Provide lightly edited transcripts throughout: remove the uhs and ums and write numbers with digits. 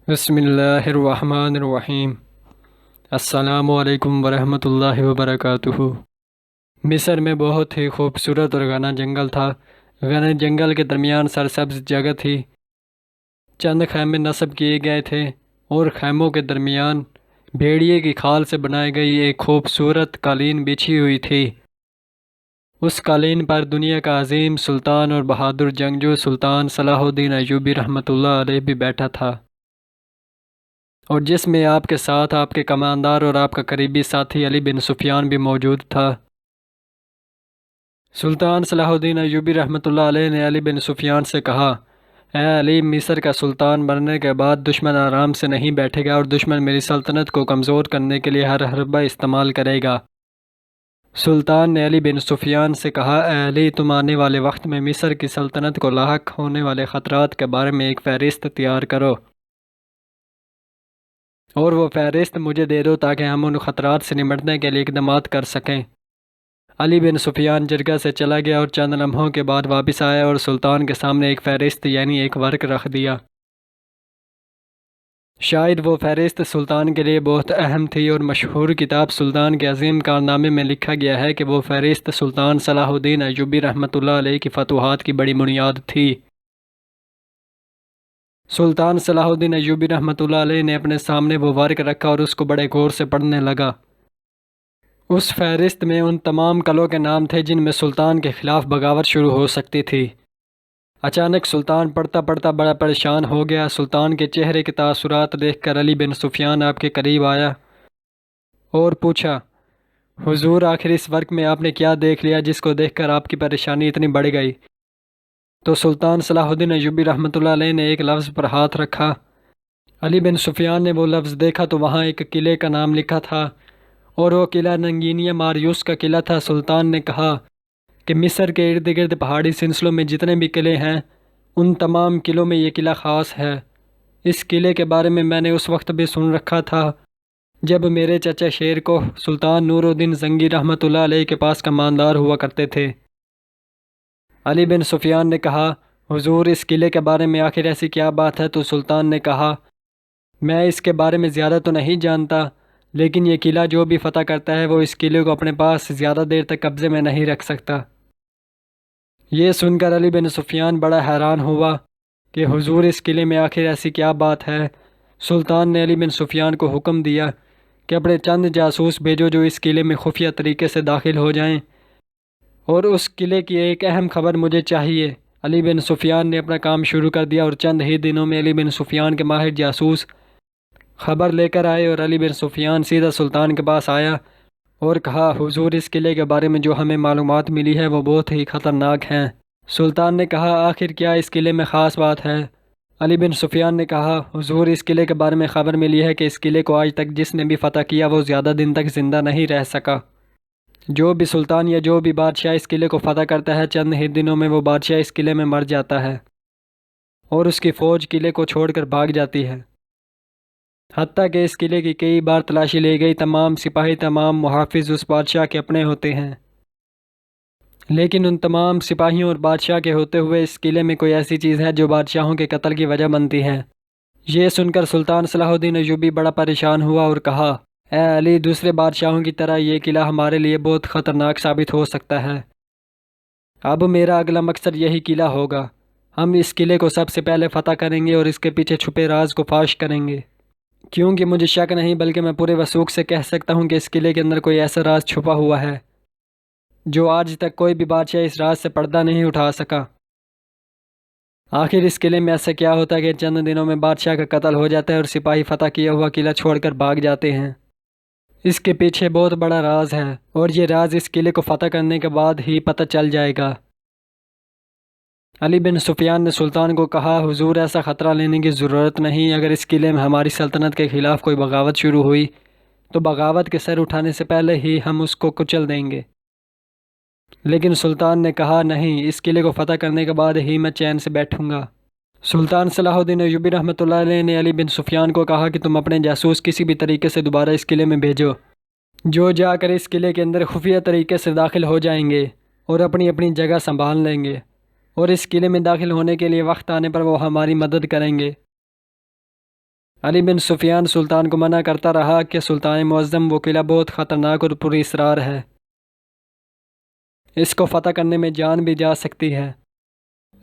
بسم اللہ الرحمن الرحیم۔ السلام علیکم ورحمۃ اللہ وبرکاتہ۔ مصر میں بہت ہی خوبصورت اور گھنا جنگل تھا۔ گھنے جنگل کے درمیان سرسبز جگہ تھی۔ چند خیمے نصب کیے گئے تھے اور خیموں کے درمیان بھیڑیے کی کھال سے بنائی گئی ایک خوبصورت قالین بچھی ہوئی تھی۔ اس قالین پر دنیا کا عظیم سلطان اور بہادر جنگجو سلطان صلاح الدین ایوبی رحمۃ اللہ علیہ بھی بیٹھا تھا، اور جس میں آپ کے ساتھ آپ کے کماندار اور آپ کا قریبی ساتھی علی بن سفیان بھی موجود تھا۔ سلطان صلاح الدین ایوبی رحمۃ اللہ علیہ نے علی بن سفیان سے کہا، اے علی، مصر کا سلطان بننے کے بعد دشمن آرام سے نہیں بیٹھے گا اور دشمن میری سلطنت کو کمزور کرنے کے لیے ہر حربہ استعمال کرے گا۔ سلطان نے علی بن سفیان سے کہا، اے علی، تم آنے والے وقت میں مصر کی سلطنت کو لاحق ہونے والے خطرات کے بارے میں ایک فہرست تیار کرو اور وہ فہرست مجھے دے دو تاکہ ہم ان خطرات سے نمٹنے کے لیے اقدامات کر سکیں۔ علی بن سفیان جرگہ سے چلا گیا اور چند لمحوں کے بعد واپس آیا اور سلطان کے سامنے ایک فہرست یعنی ایک ورق رکھ دیا۔ شاید وہ فہرست سلطان کے لیے بہت اہم تھی، اور مشہور کتاب سلطان کے عظیم کارنامے میں لکھا گیا ہے کہ وہ فہرست سلطان صلاح الدین ایوبی رحمۃ اللہ علیہ کی فتوحات کی بڑی بنیاد تھی۔ سلطان صلاح الدین ایوبی رحمۃ اللہ علیہ نے اپنے سامنے وہ ورق رکھا اور اس کو بڑے غور سے پڑھنے لگا۔ اس فہرست میں ان تمام قلعوں کے نام تھے جن میں سلطان کے خلاف بغاوت شروع ہو سکتی تھی۔ اچانک سلطان پڑھتا پڑھتا بڑا پریشان ہو گیا۔ سلطان کے چہرے کے تاثرات دیکھ کر علی بن سفیان آپ کے قریب آیا اور پوچھا، حضور، آخر اس ورق میں آپ نے کیا دیکھ لیا جس کو دیکھ کر آپ کی پریشانی اتنی بڑھ گئی؟ تو سلطان صلاح الدین ایوبی رحمۃ اللہ علیہ نے ایک لفظ پر ہاتھ رکھا۔ علی بن سفیان نے وہ لفظ دیکھا تو وہاں ایک قلعے کا نام لکھا تھا، اور وہ قلعہ ننگینیا ماریوس کا قلعہ تھا۔ سلطان نے کہا کہ مصر کے ارد گرد پہاڑی سلسلوں میں جتنے بھی قلعے ہیں ان تمام قلعوں میں یہ قلعہ خاص ہے۔ اس قلعے کے بارے میں میں نے اس وقت بھی سن رکھا تھا جب میرے چچا شیر کو سلطان نور الدین زنگی رحمۃ اللہ علیہ کے پاس کماندار ہوا کرتے تھے۔ علی بن سفیان نے کہا، حضور، اس قلعے کے بارے میں آخر ایسی کیا بات ہے؟ تو سلطان نے کہا، میں اس کے بارے میں زیادہ تو نہیں جانتا، لیکن یہ قلعہ جو بھی فتح کرتا ہے وہ اس قلعے کو اپنے پاس زیادہ دیر تک قبضے میں نہیں رکھ سکتا۔ یہ سن کر علی بن سفیان بڑا حیران ہوا کہ حضور، اس قلعے میں آخر ایسی کیا بات ہے؟ سلطان نے علی بن سفیان کو حکم دیا کہ اپنے چند جاسوس بھیجو جو اس قلعے میں خفیہ طریقے سے داخل ہو جائیں، اور اس قلعے کی ایک اہم خبر مجھے چاہیے۔ علی بن سفیان نے اپنا کام شروع کر دیا اور چند ہی دنوں میں علی بن سفیان کے ماہر جاسوس خبر لے کر آئے، اور علی بن سفیان سیدھا سلطان کے پاس آیا اور کہا، حضور، اس قلعے کے بارے میں جو ہمیں معلومات ملی ہے وہ بہت ہی خطرناک ہیں۔ سلطان نے کہا، آخر کیا اس قلعے میں خاص بات ہے؟ علی بن سفیان نے کہا، حضور، اس قلعے کے بارے میں خبر ملی ہے کہ اس قلعے کو آج تک جس نے بھی فتح کیا وہ زیادہ دن تک زندہ نہیں رہ سکا۔ جو بھی سلطان یا جو بھی بادشاہ اس قلعے کو فتح کرتا ہے چند ہی دنوں میں وہ بادشاہ اس قلعے میں مر جاتا ہے اور اس کی فوج قلعے کو چھوڑ کر بھاگ جاتی ہے۔ حتیٰ کہ اس قلعے کی کئی بار تلاشی لی گئی، تمام سپاہی، تمام محافظ اس بادشاہ کے اپنے ہوتے ہیں، لیکن ان تمام سپاہیوں اور بادشاہ کے ہوتے ہوئے اس قلعے میں کوئی ایسی چیز ہے جو بادشاہوں کے قتل کی وجہ بنتی ہے۔ یہ سن کر سلطان صلاح الدین ایوبی بڑا پریشان ہوا اور کہا، اے علی، دوسرے بادشاہوں کی طرح یہ قلعہ ہمارے لیے بہت خطرناک ثابت ہو سکتا ہے۔ اب میرا اگلا مقصد یہی قلعہ ہوگا۔ ہم اس قلعے کو سب سے پہلے فتح کریں گے اور اس کے پیچھے چھپے راز کو فاش کریں گے، کیونکہ مجھے شک نہیں بلکہ میں پورے وثوق سے کہہ سکتا ہوں کہ اس قلعے کے اندر کوئی ایسا راز چھپا ہوا ہے جو آج تک کوئی بھی بادشاہ اس راز سے پردہ نہیں اٹھا سکا۔ آخر اس قلعے میں ایسا کیا ہوتا ہے کہ چند دنوں میں بادشاہ کا قتل ہو جاتا ہے اور سپاہی فتح کیا ہوا قلعہ چھوڑ کر بھاگ جاتے ہیں؟ اس کے پیچھے بہت بڑا راز ہے، اور یہ راز اس قلعے کو فتح کرنے کے بعد ہی پتہ چل جائے گا۔ علی بن سفیان نے سلطان کو کہا، حضور، ایسا خطرہ لینے کی ضرورت نہیں۔ اگر اس قلعے میں ہماری سلطنت کے خلاف کوئی بغاوت شروع ہوئی تو بغاوت کے سر اٹھانے سے پہلے ہی ہم اس کو کچل دیں گے۔ لیکن سلطان نے کہا، نہیں، اس قلعے کو فتح کرنے کے بعد ہی میں چین سے بیٹھوں گا۔ سلطان صلاح الدین ایوبی رحمۃ اللہ علیہ نے علی بن سفیان کو کہا کہ تم اپنے جاسوس کسی بھی طریقے سے دوبارہ اس قلعے میں بھیجو، جو جا کر اس قلعے کے اندر خفیہ طریقے سے داخل ہو جائیں گے اور اپنی اپنی جگہ سنبھال لیں گے، اور اس قلعے میں داخل ہونے کے لیے وقت آنے پر وہ ہماری مدد کریں گے۔ علی بن سفیان سلطان کو منع کرتا رہا کہ سلطان معظم وہ قلعہ بہت خطرناک اور پر اسرار ہے، اس کو فتح کرنے میں جان بھی جا سکتی ہے،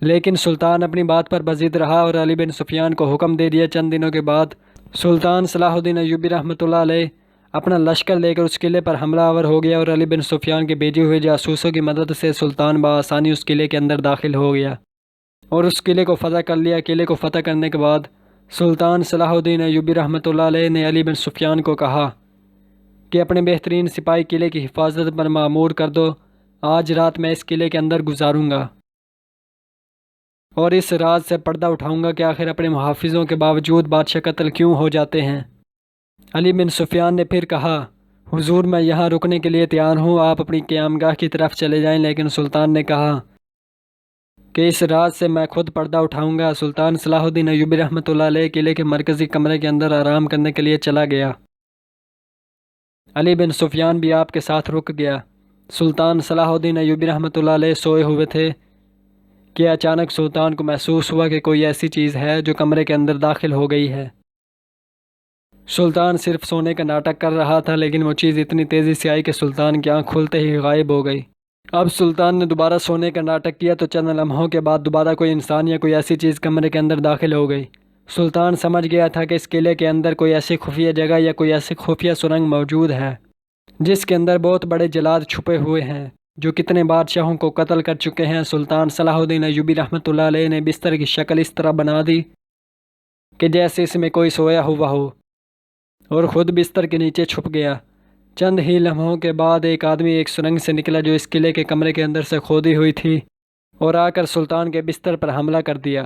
لیکن سلطان اپنی بات پر بضد رہا اور علی بن سفیان کو حکم دے دیا۔ چند دنوں کے بعد سلطان صلاح الدین ایوبی رحمۃ اللہ علیہ اپنا لشکر لے کر اس قلعے پر حملہ آور ہو گیا اور علی بن سفیان کے بھیجے ہوئے جاسوسوں کی مدد سے سلطان بآسانی اس قلعے کے اندر داخل ہو گیا اور اس قلعے کو فتح کر لیا۔ قلعے کو فتح کرنے کے بعد سلطان صلاح الدین ایوبی رحمۃ اللہ علیہ نے علی بن سفیان کو کہا کہ اپنے بہترین سپاہی قلعے کی حفاظت پر مامور کر دو، آج رات میں اس قلعے کے اندر گزاروں گا اور اس راز سے پردہ اٹھاؤں گا کہ آخر اپنے محافظوں کے باوجود بادشاہ قتل کیوں ہو جاتے ہیں۔ علی بن سفیان نے پھر کہا، حضور میں یہاں رکنے کے لیے تیار ہوں، آپ اپنی قیامگاہ کی طرف چلے جائیں، لیکن سلطان نے کہا کہ اس راز سے میں خود پردہ اٹھاؤں گا۔ سلطان صلاح الدین ایوبی رحمۃ اللہ علیہ قلعے کے مرکزی کمرے کے اندر آرام کرنے کے لیے چلا گیا۔ علی بن سفیان بھی آپ کے ساتھ رک گیا۔ سلطان صلاح الدین ایوبی رحمۃ اللہ علیہ سوئے ہوئے تھے کہ اچانک سلطان کو محسوس ہوا کہ کوئی ایسی چیز ہے جو کمرے کے اندر داخل ہو گئی ہے۔ سلطان صرف سونے کا ناٹک کر رہا تھا، لیکن وہ چیز اتنی تیزی سے آئی کہ سلطان کی آنکھ کھلتے ہی غائب ہو گئی۔ اب سلطان نے دوبارہ سونے کا ناٹک کیا تو چند لمحوں کے بعد دوبارہ کوئی انسان یا کوئی ایسی چیز کمرے کے اندر داخل ہو گئی۔ سلطان سمجھ گیا تھا کہ اس قلعے کے اندر کوئی ایسی خفیہ جگہ یا کوئی ایسی خفیہ سرنگ موجود ہے جس کے اندر بہت بڑے جلاد چھپے ہوئے ہیں جو کتنے بادشاہوں کو قتل کر چکے ہیں۔ سلطان صلاح الدین ایوبی رحمۃ اللہ علیہ نے بستر کی شکل اس طرح بنا دی کہ جیسے اس میں کوئی سویا ہوا ہو اور خود بستر کے نیچے چھپ گیا۔ چند ہی لمحوں کے بعد ایک آدمی ایک سرنگ سے نکلا جو اس قلعے کے کمرے کے اندر سے کھودی ہوئی تھی اور آ کر سلطان کے بستر پر حملہ کر دیا،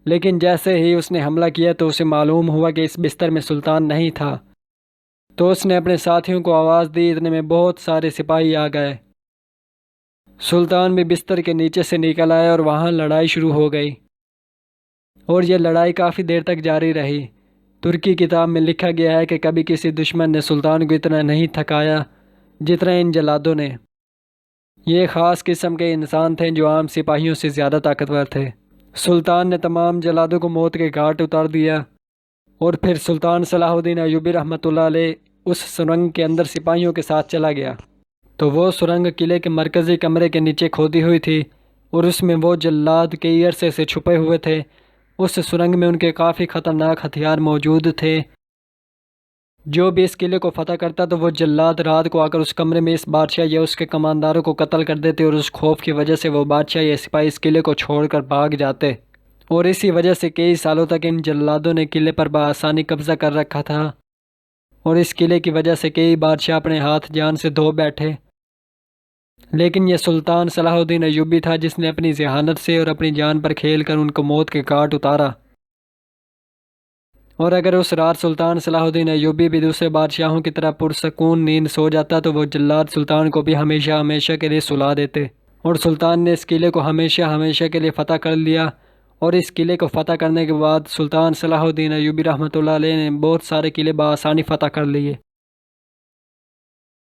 لیکن جیسے ہی اس نے حملہ کیا تو اسے معلوم ہوا کہ اس بستر میں سلطان نہیں تھا، تو اس نے اپنے ساتھیوں کو آواز دی، اتنے میں بہت سارے سپاہی آ گئے۔ سلطان بھی بستر کے نیچے سے نکل آیا اور وہاں لڑائی شروع ہو گئی اور یہ لڑائی کافی دیر تک جاری رہی۔ ترکی کتاب میں لکھا گیا ہے کہ کبھی کسی دشمن نے سلطان کو اتنا نہیں تھکایا جتنا ان جلادوں نے۔ یہ خاص قسم کے انسان تھے جو عام سپاہیوں سے زیادہ طاقتور تھے۔ سلطان نے تمام جلادوں کو موت کے گھاٹ اتار دیا اور پھر سلطان صلاح الدین ایوبی رحمۃ اللہ علیہ اس سرنگ کے اندر سپاہیوں کے ساتھ چلا گیا تو وہ سرنگ قلعے کے مرکزی کمرے کے نیچے کھودی ہوئی تھی اور اس میں وہ جلاد کئی عرصے سے چھپے ہوئے تھے۔ اس سرنگ میں ان کے کافی خطرناک ہتھیار موجود تھے۔ جو بھی اس قلعے کو فتح کرتا تو وہ جلاد رات کو آ کر اس کمرے میں اس بادشاہ یا اس کے کمانداروں کو قتل کر دیتے اور اس خوف کی وجہ سے وہ بادشاہ یا سپاہی اس قلعے کو چھوڑ کر بھاگ جاتے، اور اسی وجہ سے کئی سالوں تک ان جلادوں نے قلعے پر بآسانی قبضہ کر رکھا تھا اور اس قلعے کی وجہ سے کئی بادشاہ اپنے ہاتھ جان سے دھو بیٹھے۔ لیکن یہ سلطان صلاح الدین ایوبی تھا جس نے اپنی ذہانت سے اور اپنی جان پر کھیل کر ان کو موت کے گھاٹ اتارا، اور اگر اس رات سلطان صلاح الدین ایوبی بھی دوسرے بادشاہوں کی طرح پرسکون نیند سو جاتا تو وہ جلاد سلطان کو بھی ہمیشہ ہمیشہ کے لیے سلا دیتے، اور سلطان نے اس قلعے کو ہمیشہ ہمیشہ کے لیے فتح کر لیا۔ اور اس قلعے کو فتح کرنے کے بعد سلطان صلاح الدین ایوبی رحمۃ اللہ علیہ نے بہت سارے قلعے بآسانی فتح کر لیے۔